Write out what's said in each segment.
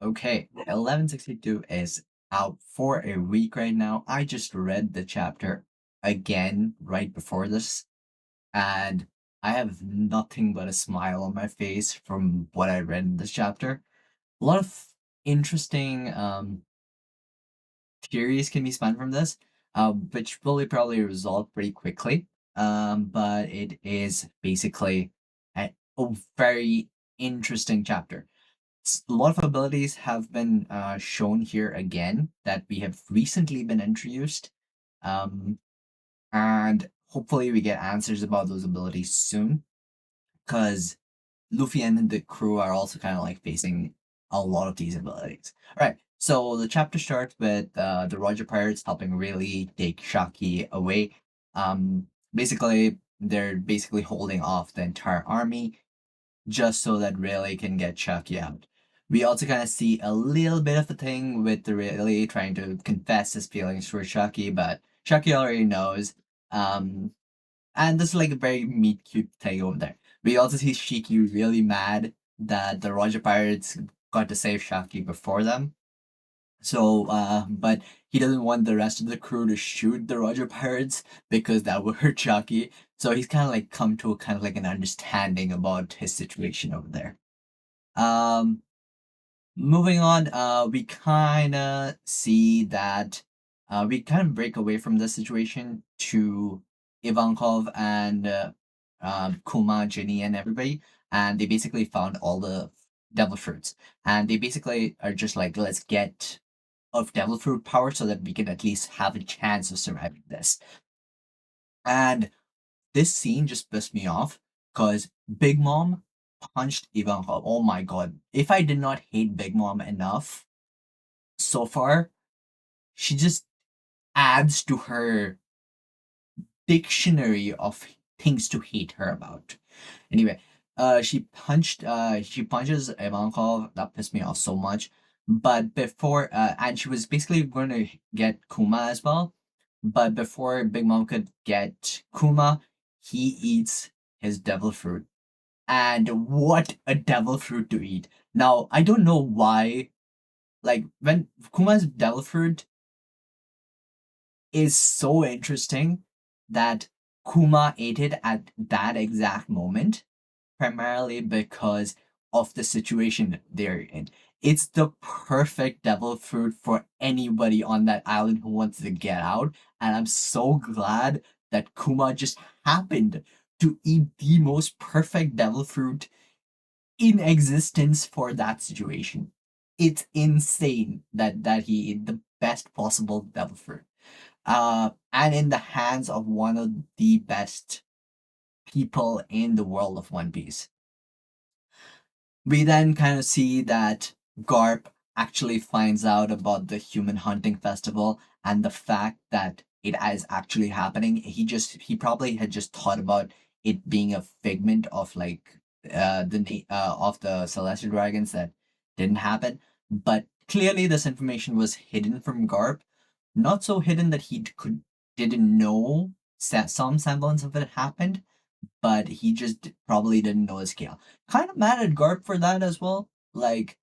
Okay, 1162 is out for a week right now. I just read the chapter again right before this, and I have nothing but a smile on my face from what I read in this chapter. A lot of interesting theories can be spun from this, which will probably resolve pretty quickly. But it is basically a very interesting chapter. A lot of abilities have been shown here again that we have recently been introduced. Um, and hopefully we get answers about those abilities soon because Luffy and the crew are also kind of like facing a lot of these abilities. All right, so the chapter starts with the Roger Pirates helping Rayleigh take Shaki away. Basically, they're basically holding off the entire army just so that Rayleigh can get Chucky out. We also kind of see a little bit of a thing with the Rayleigh trying to confess his feelings for Chucky, but Chucky already knows. Um, and this is like a very meet cute thing over there. We also see Shiki really mad that the Roger Pirates got to save Chucky before them. So, but he doesn't want the rest of the crew to shoot the Roger Pirates because that would hurt Chucky. So he's kind of like come to a kind of like an understanding about his situation over there. Um, Moving on, we kind of see that we kind of break away from the situation to Ivankov and Kuma, Ginny, and everybody, and they basically found all the devil fruits, and they basically are just like, let's get of devil fruit power so that we can at least have a chance of surviving this. And this scene just pissed me off because Big Mom punched Ivankov. Oh my god. If I did not hate Big Mom enough so far, she just adds to her dictionary of things to hate her about. Anyway, she punches Ivankov. That pissed me off so much. But before, and she was basically going to get Kuma as well. But before Big Mom could get Kuma, he eats his devil fruit. And what a devil fruit to eat. Now, I don't know why, like, when Kuma's devil fruit is so interesting that Kuma ate it at that exact moment, primarily because of the situation they're in. It's the perfect devil fruit for anybody on that island who wants to get out, and I'm so glad that Kuma just happened to eat the most perfect devil fruit in existence for that situation. It's insane that he ate the best possible devil fruit. And in the hands of one of the best people in the world of One Piece. We then kind of see that Garp actually finds out about the human hunting festival and the fact that it is actually happening. He probably had just thought about it being a figment of like of the celestial dragons that didn't happen. But clearly this information was hidden from Garp. Not so hidden that he didn't know some semblance of it happened, but he just probably didn't know the scale. Kind of mad at Garp for that as well. Like,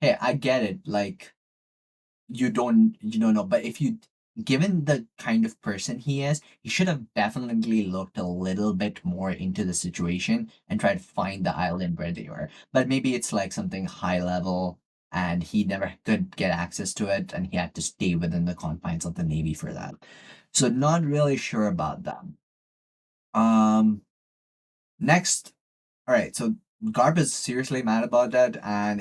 hey, I get it. Like, you don't know, but if you given the kind of person he is, he should have definitely looked a little bit more into the situation and tried to find the island where they were. But maybe it's like something high level and he never could get access to it and he had to stay within the confines of the Navy for that. So not really sure about that. Um Next, all right, so Garp is seriously mad about that, and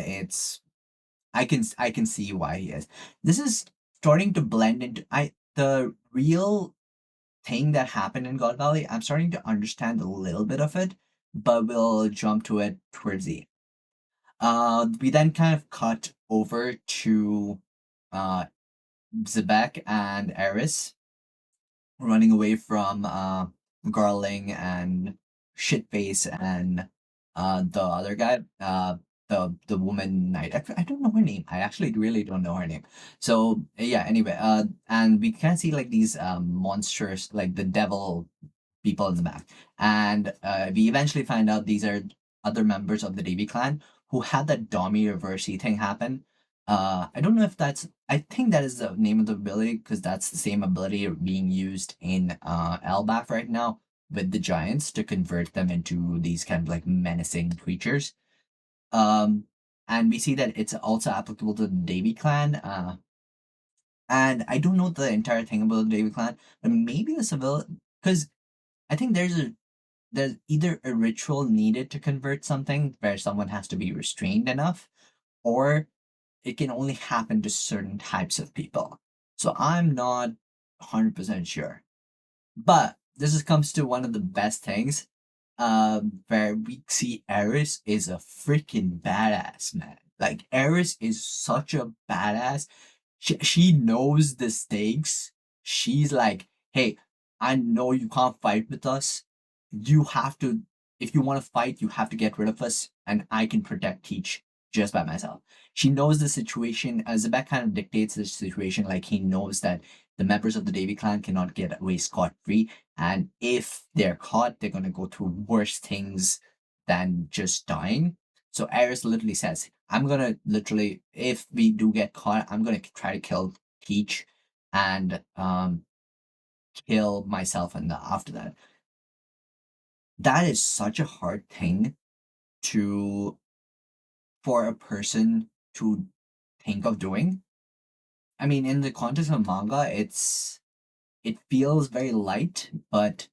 I can see why he is. This is starting to blend into I the real thing that happened in God Valley. I'm starting to understand a little bit of it, but we'll jump to it towards the end. We then kind of cut over to uh Zebek and Eris running away from Garling and Shitface and the other guy, the woman knight. I don't know her name. I actually really don't know her name. So yeah, anyway, and we can see like these monsters, like the devil people in the back. And we eventually find out these are other members of the Davy clan who had that Domi reversey thing happen. I don't know if that's. I think that is the name of the ability because that's the same ability being used in Elbaf right now with the giants to convert them into these kind of like menacing creatures. Um, and we see that it's also applicable to the Davy clan. And I don't know the entire thing about the Davy clan, but maybe the civil because I think there's either a ritual needed to convert something where someone has to be restrained enough, or it can only happen to certain types of people. So I'm not 100% sure. But this is, comes to one of the best things, where we see Eris is a freaking badass, man. Like, Eris is such a badass. She knows the stakes. She's like, hey, I know you can't fight with us. You have to, if you want to fight, you have to get rid of us, and I can protect Teach just by myself. She knows the situation. Zebek kind of dictates the situation. Like, he knows that the members of the Davy clan cannot get away scot free. And if they're caught, they're going to go through worse things than just dying. So Ares literally says, I'm going to literally, if we do get caught, I'm going to try to kill Teach and kill myself. And after that, that is such a hard thing to, for a person to think of doing. I mean, in the context of manga, it feels very light, but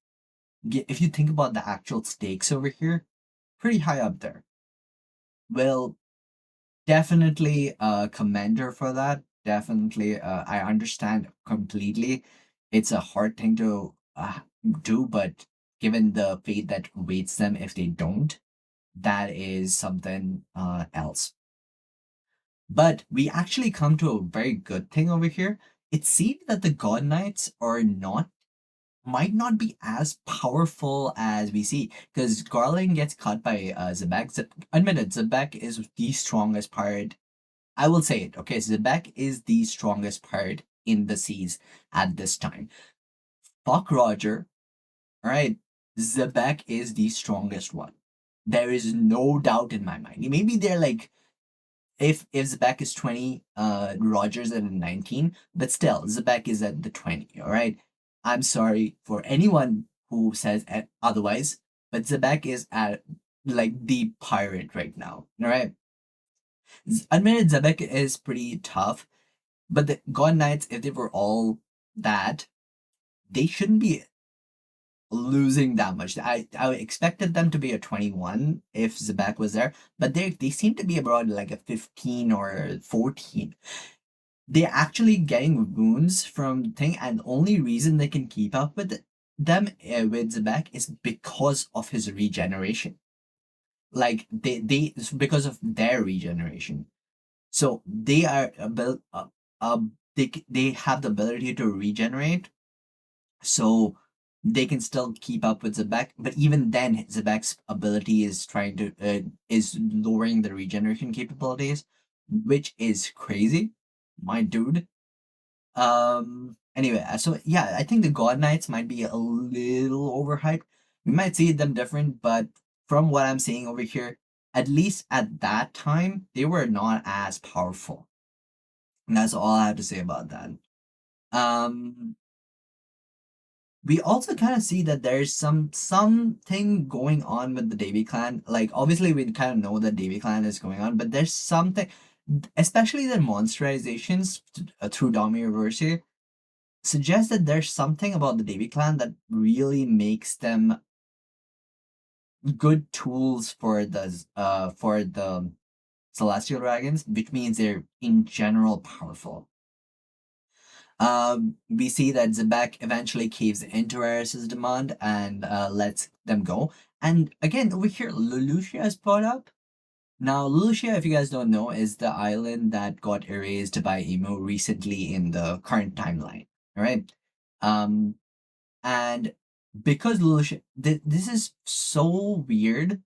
if you think about the actual stakes over here, pretty high up there. Well, definitely commend her for that. Definitely, I understand completely. It's a hard thing to do, but given the fate that awaits them if they don't, that is something else. But we actually come to a very good thing over here. It seems that the God Knights are not might not be as powerful as we see because Garland gets cut by Zebek. Admitted, Zebek is the strongest pirate. I will say it. Okay, Zebek is the strongest pirate in the seas at this time. Fuck Roger. All right, Zebek is the strongest one. There is no doubt in my mind. Maybe they're like, if Zebek is 20, Rogers at a 19, but still, Zebek is at the 20, all right? I'm sorry for anyone who says otherwise, but Zebek is at like the pirate right now, all right? Admitted Zebek is pretty tough, but the God Knights, if they were all that, they shouldn't be losing that much. I expected them to be a 21 if Zebek was there, but they seem to be about like a 15 or 14. They're actually getting wounds from thing, and the only reason they can keep up with them with Zebek is because of his regeneration. Like they because of their regeneration. So they are able they have the ability to regenerate, so they can still keep up with Zebek. But even then, Zebek's ability is trying to is lowering the regeneration capabilities, which is crazy, my dude. Anyway, so yeah, I think the God Knights might be a little overhyped. We might see them different, but from what I'm seeing over here, at least at that time, they were not as powerful. And that's all I have to say about that. Um, we also kind of see that there's something going on with the Davy clan. Like obviously we kind of know that Davy clan is going on, but there's something, especially their monsterizations through Domi suggest that there's something about the Davy clan that really makes them good tools for the celestial dragons, which means they're in general powerful. We see that Zebek eventually caves into Eris's demand and lets them go. And again, over here, Lelouchia is brought up. Now, Lelouchia, if you guys don't know, is the island that got erased by Emo recently in the current timeline. All right. Um, and because Lelouchia, this is so weird.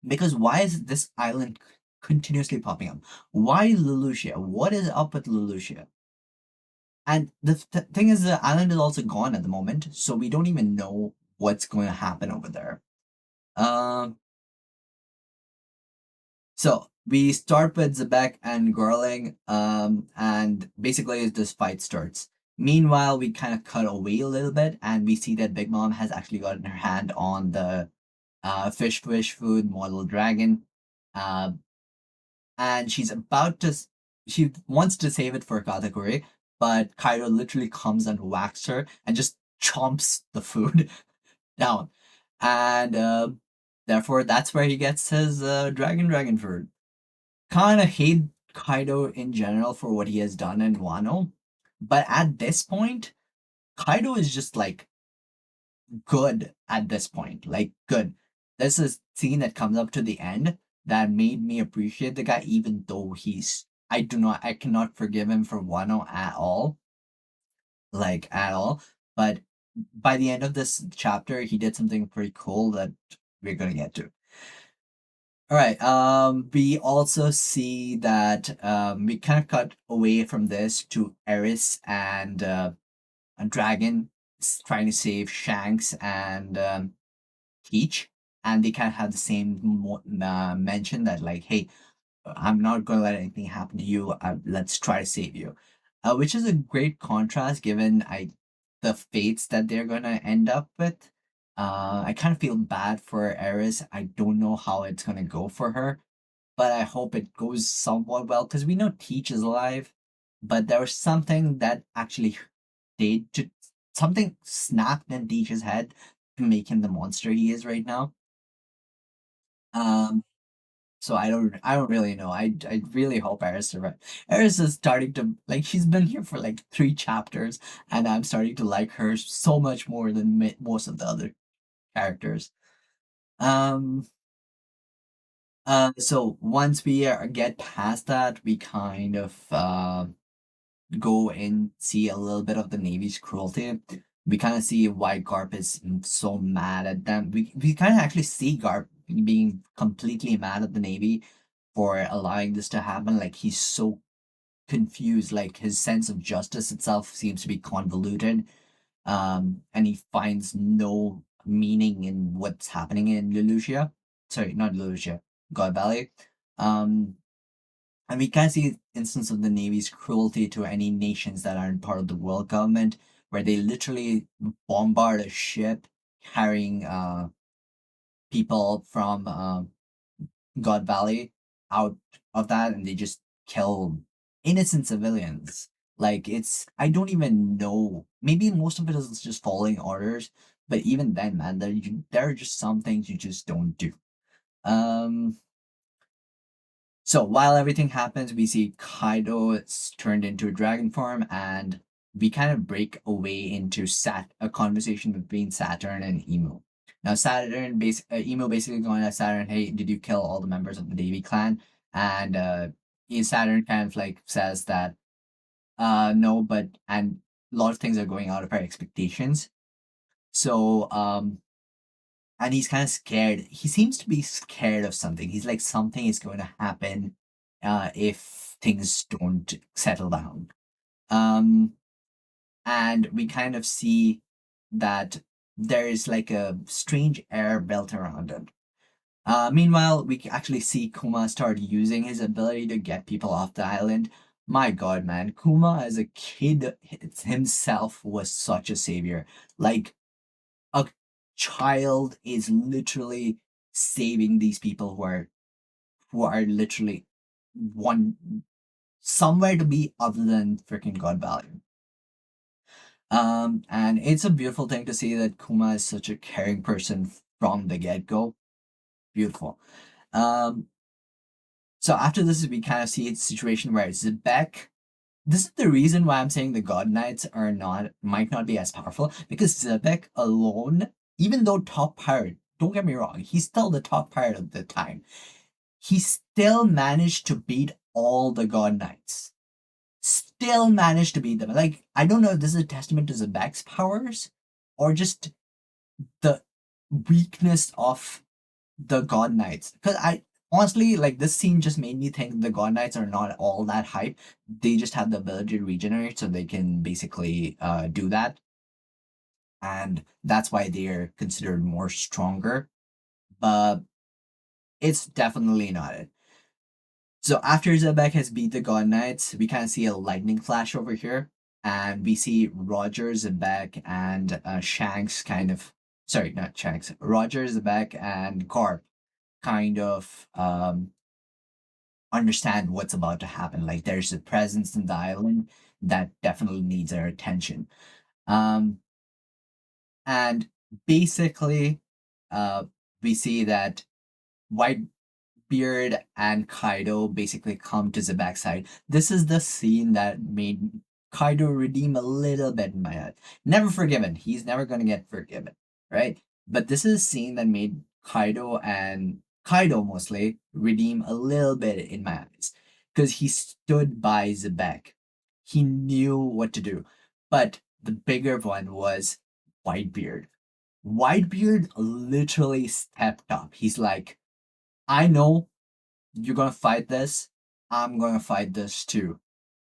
Because why is this island continuously popping up? Why Lelouchia? What is up with Lelouchia? And the thing is, the island is also gone at the moment, so we don't even know what's going to happen over there. Um, so We start with Zebek and Garling, and basically this fight starts. Meanwhile, we kind of cut away a little bit, and we see that Big Mom has actually gotten her hand on the fish food model dragon, uh, and she wants to save it for Katakuri, but Kaido literally comes and whacks her and just chomps the food down, and therefore that's where he gets his dragon food. Kind of hate Kaido in general for what he has done in Wano, but at this point, Kaido is just like good at this point. Like good. There's a scene that comes up to the end that made me appreciate the guy, even though I cannot forgive him for Wano at all, like at all. But by the end of this chapter, he did something pretty cool that we're gonna get to. All right. We also see that we kind of cut away from this to Eris and a dragon trying to save Shanks and Teach, and they kind of have the same mention that like, hey, I'm not going to let anything happen to you. Let's try to save you, which is a great contrast given the fates that they're going to end up with. I kind of feel bad for Eris. I don't know how it's going to go for her, but I hope it goes somewhat well because we know Teach is alive, but there was something that actually did to something snapped in Teach's head to make him the monster he is right now. Um, so I don't really know. I really hope Eris survives. Eris is starting to like she's been here for like 3 chapters, and I'm starting to like her so much more than most of the other characters. Um. So once we get past that, we kind of go and see a little bit of the Navy's cruelty. We kind of see why Garp is so mad at them. We kind of actually see Garp being completely mad at the Navy for allowing this to happen. Like he's so confused. Like his sense of justice itself seems to be convoluted. And he finds no meaning in what's happening in Lelouchia. Sorry, not Lelouchia, God Valley. Um, and we can see instance of the Navy's cruelty to any nations that aren't part of the world government, where they literally bombard a ship carrying people from God Valley out of that, and they just kill innocent civilians. Like it's, I don't even know. Maybe most of it is just following orders, but even then, man, there are just some things you just don't do. Um, so while everything happens, we see Kaido is turned into a dragon form, and we kind of break away into a conversation between Saturn and Emu. Now, Emu basically going at Saturn, "Hey, did you kill all the members of the Davy clan?" And Saturn kind of like says that, no, but and a lot of things are going out of our expectations. So and he's kind of scared. He seems to be scared of something. He's like something is going to happen if things don't settle down. Um, and we kind of see that there is like a strange air belt around him. Meanwhile, we actually see Kuma start using his ability to get people off the island. My God, man, Kuma as a kid himself was such a savior. Like a child is literally saving these people who are literally one somewhere to be other than freaking God Valley. And it's a beautiful thing to see that Kuma is such a caring person from the get-go. Beautiful. Um, so after this, we kind of see a situation where Zebek. This is the reason why I'm saying the God Knights might not be as powerful because Zebek alone, even though top pirate, don't get me wrong, he's still the top pirate of the time. He still managed to beat all the God Knights. Still managed to beat them. Like I don't know if this is a testament to Zebek's powers or just the weakness of the God Knights. Because I honestly like this scene just made me think the God Knights are not all that hype. They just have the ability to regenerate, so they can basically do that, and that's why they're considered more stronger. But it's definitely not it. So after Zebek has beat the God Knights, we kind of see a lightning flash over here, and we see Roger, Zebek, and Shanks kind of. Sorry, not Shanks. Roger, Zebek, and Garp kind of understand what's about to happen. Like there's a presence in the island that definitely needs our attention. Um, and basically, uh, we see that Whitebeard and Kaido basically come to the backside. This is the scene that made Kaido redeem a little bit in my head. Never forgiven. He's never gonna get forgiven, right? But this is a scene that made Kaido mostly redeem a little bit in my eyes. Because he stood by Zebek. He knew what to do. But the bigger one was Whitebeard. Whitebeard literally stepped up. He's like, I know you're gonna fight this. I'm gonna fight this too.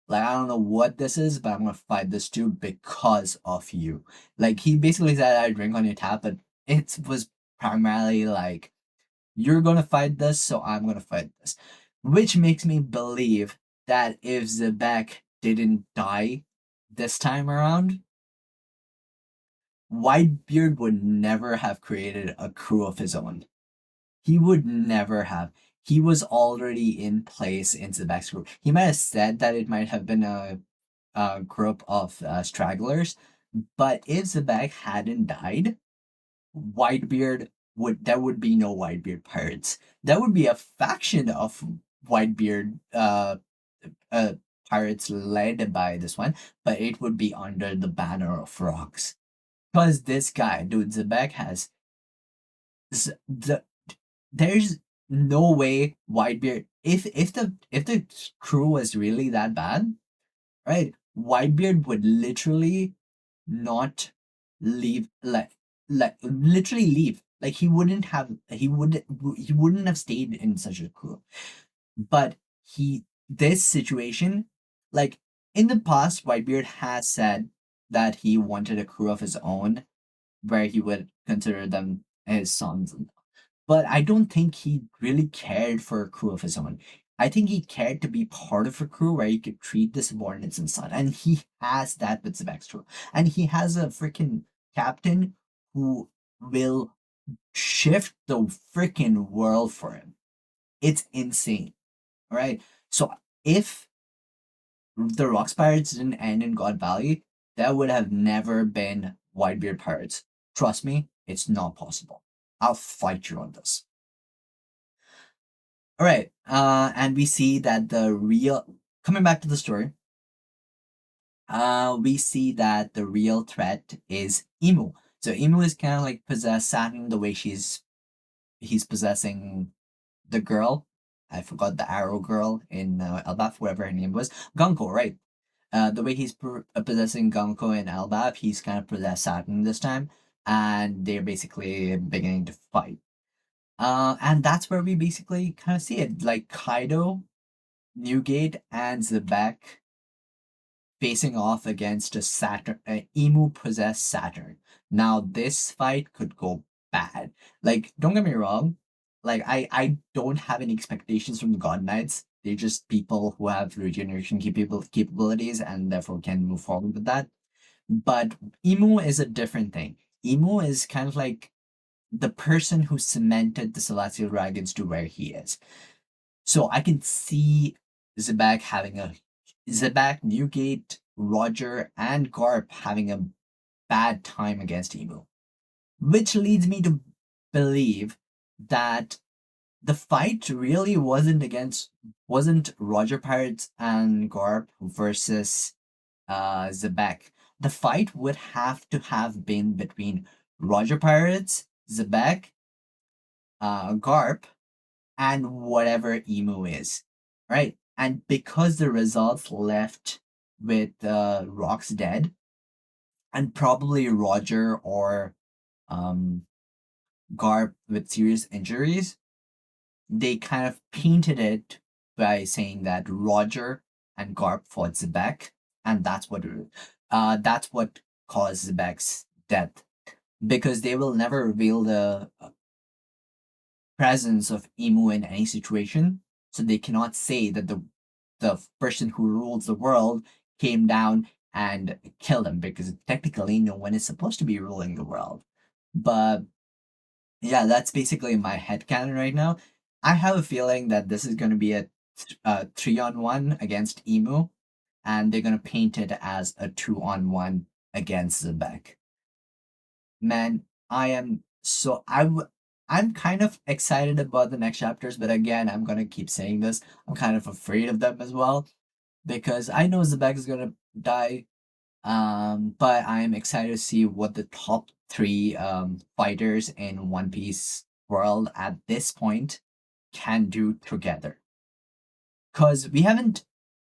Like, I don't know what this is, but I'm gonna fight this too because of you. Like, he basically said, I drink on your tap, but it was primarily like, you're gonna fight this, so I'm gonna fight this. Which makes me believe that if Zebek didn't die this time around, Whitebeard would never have created a crew of his own. He would never have. He was already in place in Zebek's group. He might have said that it might have been a group of stragglers, but if Zebek hadn't died, Whitebeard there would be no Whitebeard pirates. There would be a faction of Whitebeard uh, pirates led by this one, but it would be under the banner of rocks. Because this guy, dude, Zebek has the there's no way Whitebeard if the crew was really that bad, right? Whitebeard would literally not leave like literally leave. Like he wouldn't have stayed in such a crew. But this situation, like in the past, Whitebeard has said that he wanted a crew of his own where he would consider them his sons, but I don't think he really cared for a crew of his own. I think he cared to be part of a crew where he could treat the subordinates and son. And he has that with Sebextro. And he has a freaking captain who will shift the freaking world for him. It's insane. All right. So if the Rocks Pirates didn't end in God Valley, there would have never been Whitebeard Pirates. Trust me, it's not possible. I'll fight you on this. All right. And we see that the real coming back to the story. We see that the real threat is Emu. So Emu is kind of like possessed Saturn the way he's possessing the girl. I forgot the arrow girl in Elbaf, whatever her name was. Gunko, right? The way he's possessing Gunko in Elbaf, he's kind of possessed Saturn this time, and they're basically beginning to fight. And that's where we basically kind of see it. Like Kaido, Newgate, and Zebek facing off against a Saturn, Emu possessed Saturn. Now this fight could go bad. Like, don't get me wrong. Like, I don't have any expectations from the God Knights. They're just people who have regeneration capabilities and therefore can move forward with that. But Emu is a different thing. Emu is kind of like the person who cemented the Celestial Dragons to where he is. So I can see Zebak, Newgate, Roger, and Garp having a bad time against Emu. Which leads me to believe that the fight really wasn't Roger Pirates and Garp versus Zebek. The fight would have to have been between Roger Pirates, Zebek, Garp, and whatever Emu is, right? And because the results left with Rocks dead, and probably Roger or um, Garp with serious injuries, they kind of painted it by saying that Roger and Garp fought Zebek, and that's what caused Zebek's death. Because they will never reveal the presence of Emu in any situation. so they cannot say that the person who rules the world came down and killed him, because technically no one is supposed to be ruling the world. But yeah, that's basically my headcanon right now. I have a feeling that this is going to be a 3-on-1 against Emu, and they're going to paint it as a 2-on-1 against Zebek. Man, I am so I'm kind of excited about the next chapters, but again, I'm gonna keep saying this. I'm kind of afraid of them as well because I know Zebek is gonna die. But I'm excited to see what the top three fighters in One Piece world at this point can do together. Cause we haven't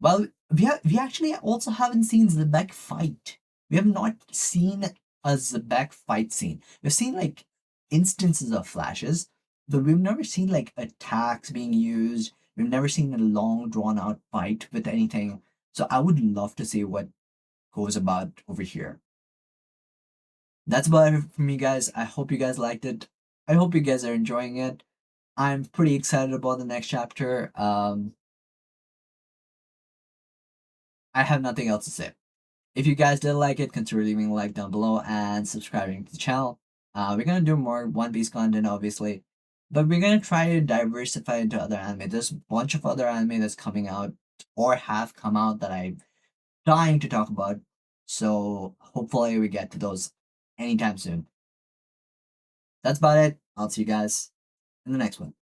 well, we actually also haven't seen Zebek fight. We have not seen a Zebek fight scene. We've seen like instances of flashes, but we've never seen like attacks being used. We've never seen a long drawn out fight with anything. So I would love to see what goes about over here. That's about it for me, guys. I hope you guys liked it. I hope you guys are enjoying it. I'm pretty excited about the next chapter. I have nothing else to say. If you guys did like it, consider leaving a like down below and subscribing to the channel. We're gonna do more One Piece content, obviously, but we're gonna try to diversify into other anime. There's a bunch of other anime that's coming out or have come out that I'm dying to talk about. So hopefully we get to those anytime soon. That's about it. I'll see you guys in the next one.